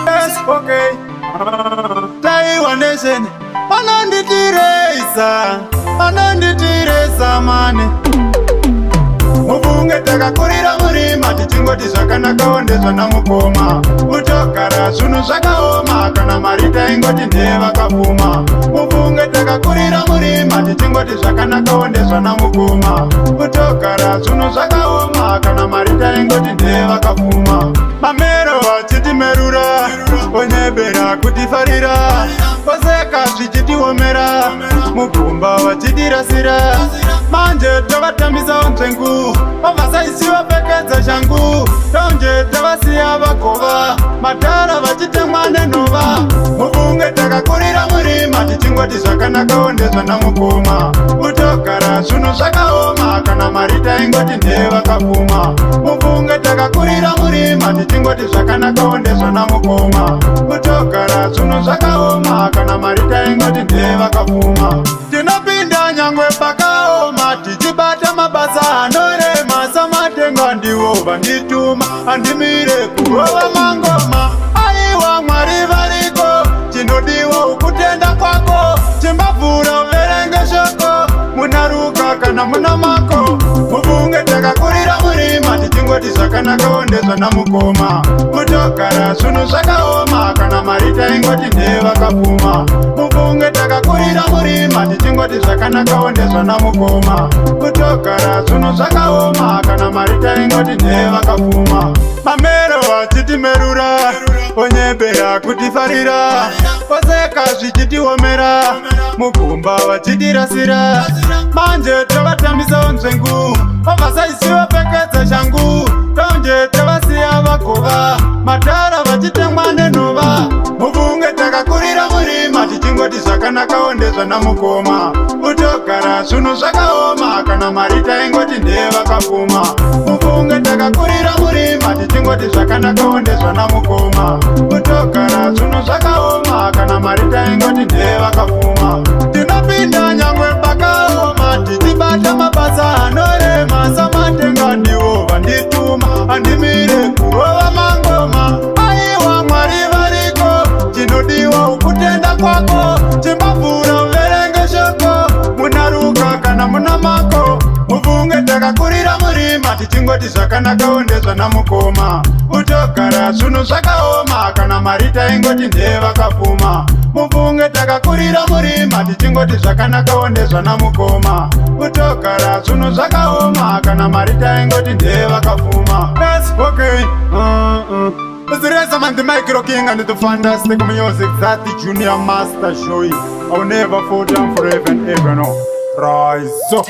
Yes, okay. Taiwan nation, anonditiresa mane. Muvunge takakurira murima tichingoti zvakanaka ondezva namukoma. Mutogara zvinhu zvakaoma kana mari taingoti ndevakapfuma. Muvunge takakurira murima tichingoti zvakanaka ondezva namukoma. Mutogara zvinhu zvakaoma kana mari taingoti ndevakapfuma. Mamero achitimerura onyebera kutifarira kwaseka zvichitiomera mugomba vachitirasira manje tavatamisa onzvengu vavasaisiwa pfekedza shangu tonje tavasiya vagova matara vachitemwa nenhova. Muvunge takakurira murima tichingoti zvakanaka ondezva namukoma. Mutogara zvinhu zvakaoma kana mari taingoti ndevakapfuma. Muvunge takakurira murima tichingoti zvakanaka ondezva namukoma. Mutogara zvinhu zvakaoma kana mari taingoti ndevakapfuma. Tinopinda nyangwe pakaoma tichibata mabasa anorema samatenga ndiwo vandituma andimire kurova mangoma. Aiwa Mwari variko chinodiwa ukutenda kwako chimbavhura uverenge shoko munaruka kana muna mako. Muvunge takakurira murima tichingoti zvakanaka ondezva namukoma. Mutogara zvinhu zvakaoma kana mari taingoti ndevakapfuma. Muvunge takakurira murima tichingoti zvakanaka ondezva namukoma. Mutogara zvinhu zvakaoma kana mari taingoti ndevakapfuma. Mamero achitimerura onyebera kutifarira kwaseka zvichitiomera mugomba vachitirasira manje tavatambisa onzvengu vavasaisiwa pfekedza shangu tonje tavasiya vagova matara vachitemwa nenhova. Muvunge takakurira murima tichingoti zvakanaka ondezva namukoma. Mutogara zvinhu zvakaoma kana mari taingoti ndevakapfuma. Muvunge takakurira murima tichingoti zvakanaka ondezva namukoma. Mutogara zvinhu zvakaoma kana mari taingoti ndevakapfuma. Tinopinda nyangwe pakaoma tichibata mabasa anorema samatenga ndiwo vandituma andimire kurova mangoma. Aiwa Mwari variko chinodiwa ukutenda kwako chimbavhura uverenge shoko munaruka kana muna mako. Muvunge takakurira murima tichingoti zvakanaka ondezva namukoma. Mutogara zvinhu zvakaoma kana mari taingoti ndevakapfuma. Muvunge takakurira murima tichingoti zvakanaka ondezva namukoma. Mutogara zvinhu zvakaoma kana mari taingoti ndevakapfuma. Yes, okay. It's the rest of the Micro King and the fantastic music that the Junior Master show you. I will never fall down forever and ever, no. Rise up.